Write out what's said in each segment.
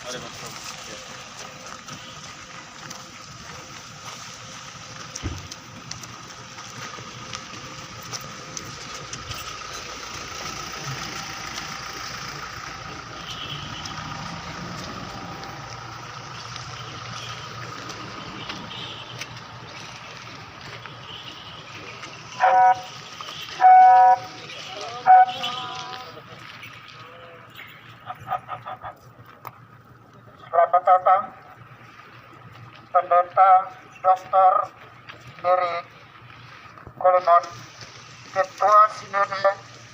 Ada masalah. Selamat datang Pendeta Dr. Mary Coleman, Ketua Sinode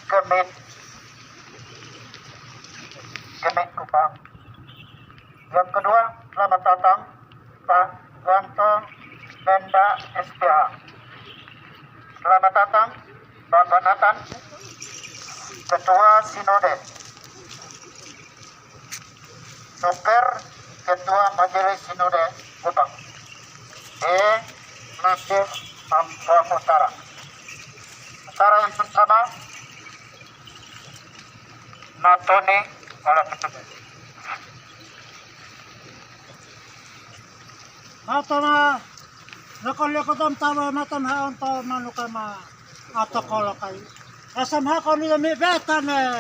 Gemit Kupang. Yang kedua, selamat datang Pak Wanto Menda SPH. Selamat datang Bapak Nathan, Ketua Sinode. Super Ketua Majelis Sinode Kupang. Nasir Ampang Utara. Acara yang pertama Natoni oleh petugas. Atama lekon-lekotam tawa matam haon to manukama atau kolokai. Asam hakon ni mi betane.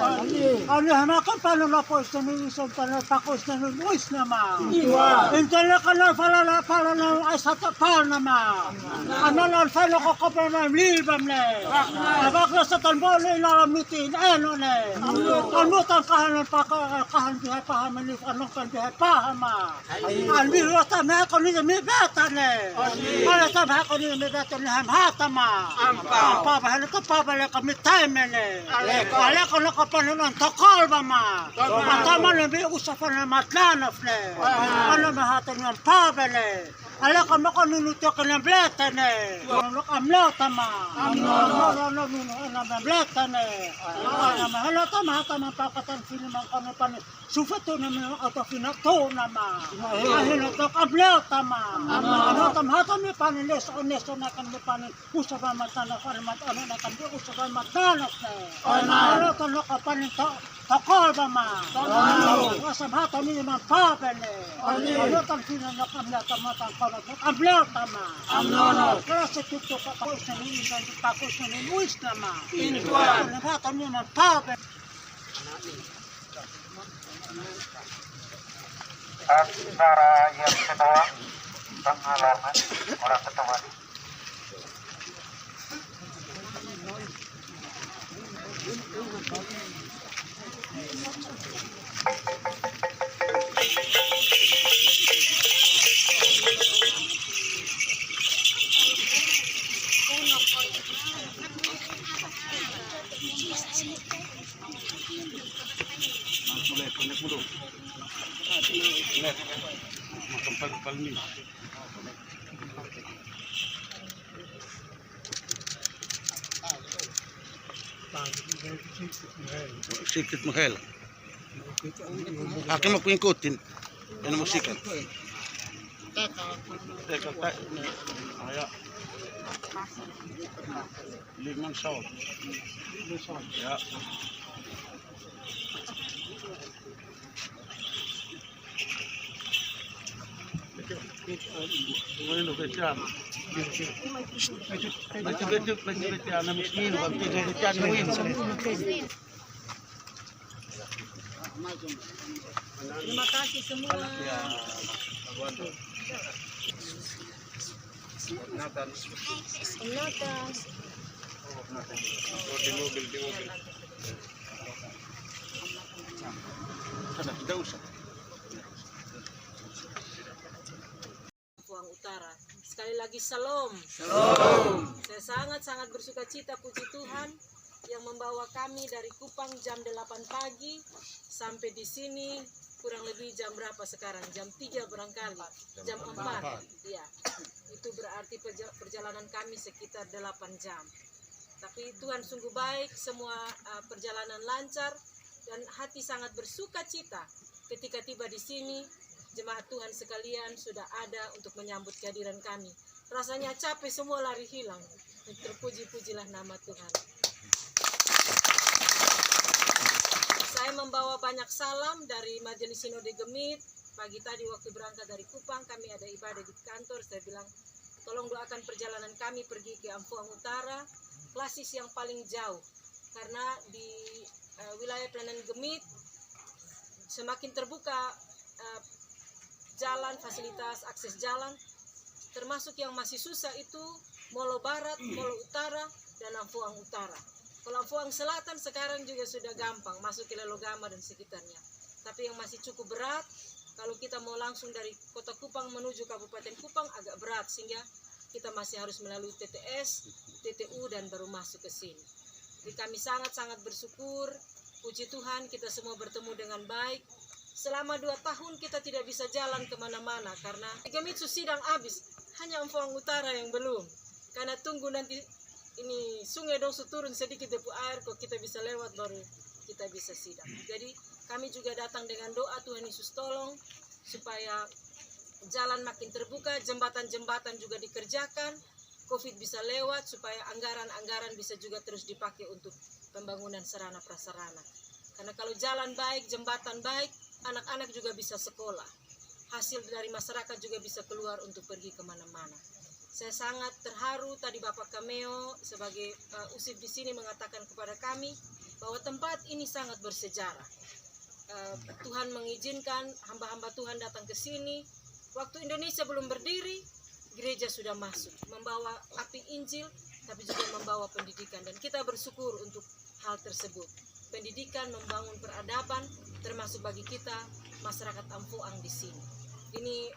Ani hama kan panu lapo istani sentana takos na nuis nama. Intala kana falala aisata palna ma. Anala falo ko kopana libam ne. Abak sa tanbole na mitin eno ne. Anutan kahan diha pahaman ni anong kan diha pahama. Ani rota na kon ni mi betane. Ala sa hakon ni mi betane ham hatama. Ampa bahal ka pabale kami mene ale kono kapanon tokol bama atama lebih usapan na matlanaf ne ano mahatan ng pabele ale kono kono nuto kana bletane kono kamlo tama no na bletane ana mahala tama pakatan sinimang kono pan sufato na mga auto finato na ma ahino to kamlo tama ano tamhatan mi paniles onesto na kan mi panin usapan matana farmat ano na kan usapan matana ano to no kapanin tokol ba ma asam hato ni man papele ano tan sino na kamla tama tan kono kamlo tama amno kaya sa tuto pa ko sa ni kan pa ko sa ni muis tama intuan hato ni man papele Acara yang kedua pengalaman orang ketua. Sikit mahal. Akin mo ikutin. Yan mo sikat. Teka, Aya. Limang saot. Ya. Bueno, Cristiano. Cristiano, Cristiano, Terima kasih semua. Nathan. Di mobil. Sana, tidak usah. Puang Utara. Sekali lagi salam. Saya sangat bersuka cita, puji Tuhan yang membawa kami dari Kupang jam 8 pagi sampai di sini kurang lebih jam berapa sekarang? Jam 3 barangkali. Jam 4. Ya. Itu berarti perjalanan kami sekitar 8 jam. Tapi Tuhan sungguh baik, semua perjalanan lancar dan hati sangat bersuka cita ketika tiba di sini. Jemaat Tuhan sekalian sudah ada untuk menyambut kehadiran kami. Rasanya capek semua lari hilang. Terpuji-pujilah nama Tuhan. Saya membawa banyak salam dari Majelis Sinode Gemit, Pagi tadi waktu berangkat dari Kupang, kami ada ibadah di kantor. Saya bilang, tolong doakan perjalanan kami pergi ke Ampuang Utara, Klasis yang paling jauh. Karena di wilayah Pelanan Gemit semakin terbuka jalan, fasilitas akses jalan, termasuk yang masih susah itu Molo Barat, Molo Utara, dan Ampuang Utara. Kalau Ampuang Selatan sekarang juga sudah gampang masuk ke Lelogama dan sekitarnya. Tapi yang masih cukup berat, kalau kita mau langsung dari Kota Kupang menuju Kabupaten Kupang agak berat, sehingga kita masih harus melalui TTS, TTU, dan baru masuk ke sini. Jadi kami sangat-sangat bersyukur, puji Tuhan kita semua bertemu dengan baik. Selama 2 tahun kita tidak bisa jalan kemana-mana karena Gemitsu sidang habis, hanya Ampuang Utara yang belum. Karena tunggu nanti ini sungai Dosu turun sedikit debu air, kok kita bisa lewat baru kita bisa sidang. Jadi kami juga datang dengan doa Tuhan Yesus tolong supaya jalan makin terbuka, jembatan-jembatan juga dikerjakan, COVID bisa lewat, supaya anggaran-anggaran bisa juga terus dipakai untuk pembangunan sarana prasarana. Karena kalau jalan baik, jembatan baik, anak-anak juga bisa sekolah. Hasil dari masyarakat juga bisa keluar untuk pergi kemana-mana. Saya sangat terharu tadi Bapak Cameo sebagai usip di sini mengatakan kepada kami bahwa tempat ini sangat bersejarah. Tuhan mengizinkan hamba-hamba Tuhan datang ke sini. Waktu Indonesia belum berdiri, gereja sudah masuk, membawa api Injil, tapi juga membawa pendidikan. Dan kita bersyukur untuk hal tersebut. Pendidikan, membangun peradaban, termasuk bagi kita, masyarakat Ampuang di sini. Ini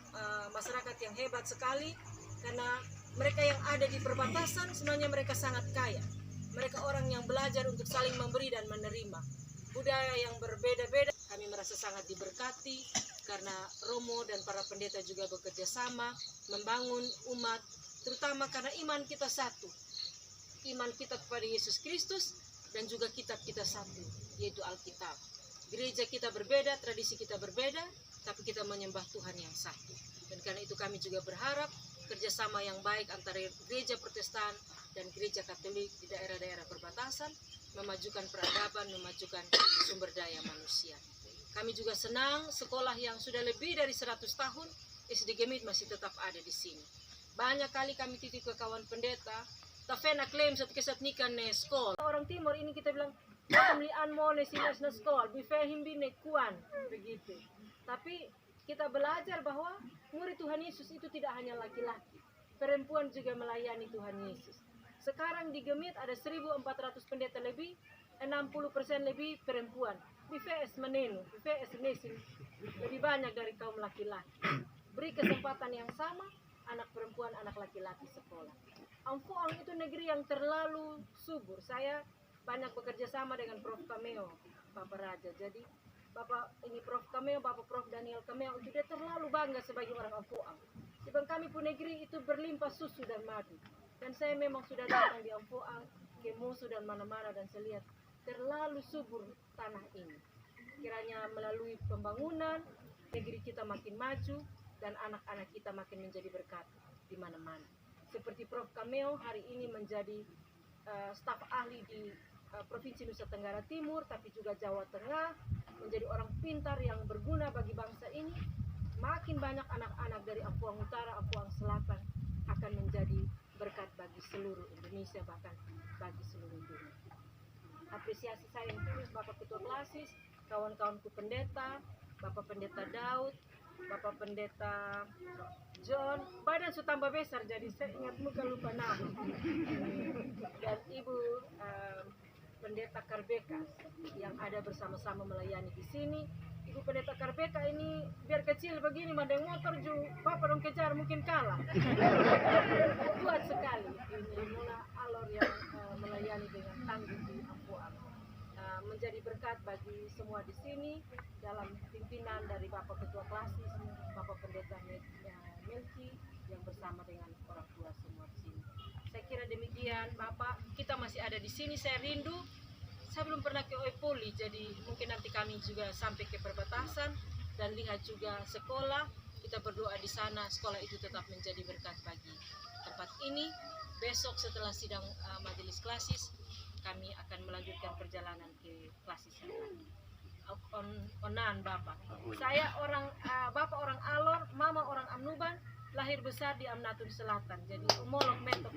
masyarakat yang hebat sekali, karena mereka yang ada di perbatasan, sebenarnya mereka sangat kaya. Mereka orang yang belajar untuk saling memberi dan menerima. Budaya yang berbeda-beda, kami merasa sangat diberkati karena Romo dan para pendeta juga bekerja sama membangun umat, terutama karena iman kita satu. Iman kita kepada Yesus Kristus dan juga kitab kita satu, yaitu Alkitab. Gereja kita berbeda, tradisi kita berbeda, tapi kita menyembah Tuhan yang satu. Dan karena itu kami juga berharap kerjasama yang baik antara gereja Protestan dan gereja Katolik di daerah-daerah perbatasan, memajukan peradaban, memajukan sumber daya manusia. Kami juga senang sekolah yang sudah lebih dari 100 tahun, SD Gemit masih tetap ada di sini. Banyak kali kami titip ke kawan pendeta, tafena klaim satu kesat nikah ne sekolah. Orang Timur ini kita bilang, pemlian mo ne sinas na sekolah, bifehim bine kuan, begitu. Tapi kita belajar bahwa murid Tuhan Yesus itu tidak hanya laki-laki, perempuan juga melayani Tuhan Yesus. Sekarang di Gemit ada 1.400 pendeta lebih, 60% lebih perempuan. BVS menenu, BVS mesin lebih banyak dari kaum laki-laki. Beri kesempatan yang sama, anak perempuan, anak laki-laki sekolah. Ampuang itu negeri yang terlalu subur. Saya banyak bekerja sama dengan Prof. Cameo, Bapak Raja. Jadi Bapak ini Prof. Cameo, Bapak Prof. Daniel Cameo itu dia terlalu bangga sebagai orang Ampuang. Sebab kami pun negeri itu berlimpah susu dan madu. Dan saya memang sudah datang di Ampuang, ke Musu dan mana-mana, dan saya lihat terlalu subur tanah ini. Kiranya melalui pembangunan, negeri kita makin maju, dan anak-anak kita makin menjadi berkat di mana-mana. Seperti Prof. Cameo hari ini menjadi staf ahli di Provinsi Nusa Tenggara Timur, tapi juga Jawa Tengah, menjadi orang pintar yang berguna bagi bangsa ini. Makin banyak anak-anak dari Ampuang Utara, Ampuang Selatan akan menjadi berkat bagi seluruh Indonesia, bahkan bagi seluruh dunia. Apresiasi saya yang tulus Bapak Ketua Klasis, kawan-kawanku pendeta, Bapak Pendeta Daud, Bapak Pendeta John, badan sudah tambah besar jadi saya ingat muka lupa nama. Dan Ibu Pendeta Karbeka yang ada bersama-sama melayani di sini. Ibu Pendeta Karbeka ini biar kecil begini, mandeng motor juga, Papa dong kejar mungkin kalah. Kuat sekali ini Muna Alor yang melayani dengan tangguh di Ampuang. Menjadi berkat bagi semua di sini dalam pimpinan dari Bapak Ketua Klasis, Bapak Pendeta Melki yang bersama dengan orang tua semua di sini. Saya kira demikian Bapak, kita masih ada di sini, saya rindu. Saya belum pernah ke Oepoli, jadi mungkin nanti kami juga sampai ke perbatasan dan lihat juga sekolah. Kita berdoa di sana, sekolah itu tetap menjadi berkat bagi tempat ini. Besok setelah sidang majelis klasis, kami akan melanjutkan perjalanan ke klasis yang lain. Onan Bapak. Saya Bapak orang Alor, Mama orang Amnuban, lahir besar di Amnatun Selatan. Jadi umolog mentok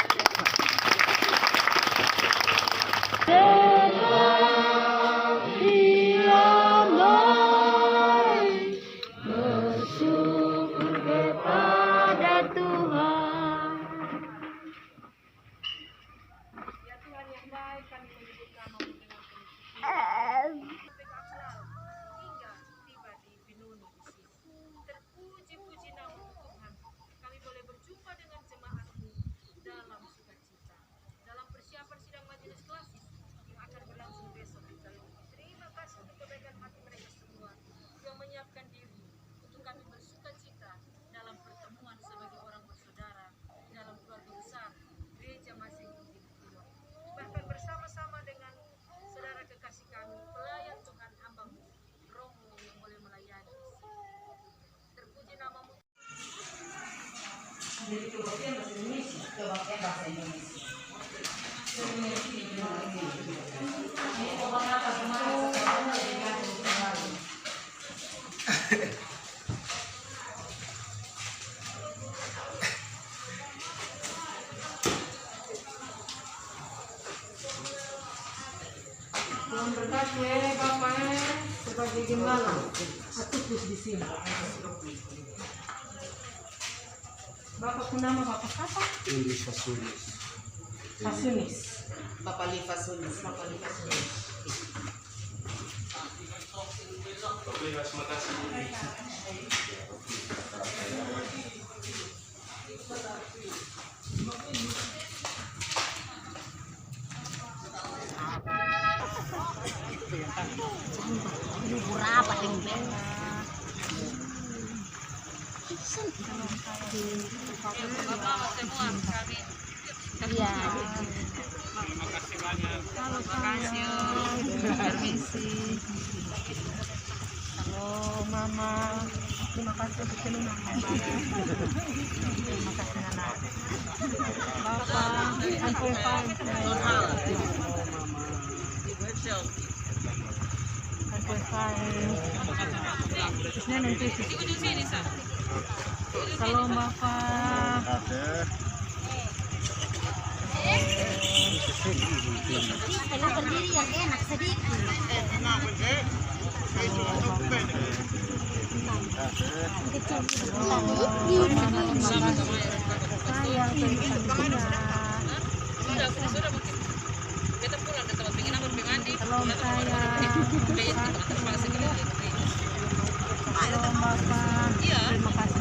Tuhan berkati Bapak sebagai gembala aktifis di sini. Bapak nama Bapak apa? English Fasulis. Fasulis. Bapak Li Fasulis. Bapak Li Fasulis. Berapa tinggal? Iya. Terima kasih. Permisi. Halo Mama. Terima kasih untuk terima kasih anak. Bapak, aku Salam Bapak. Kalau berdiri yang enak sedikit. Terima kasih.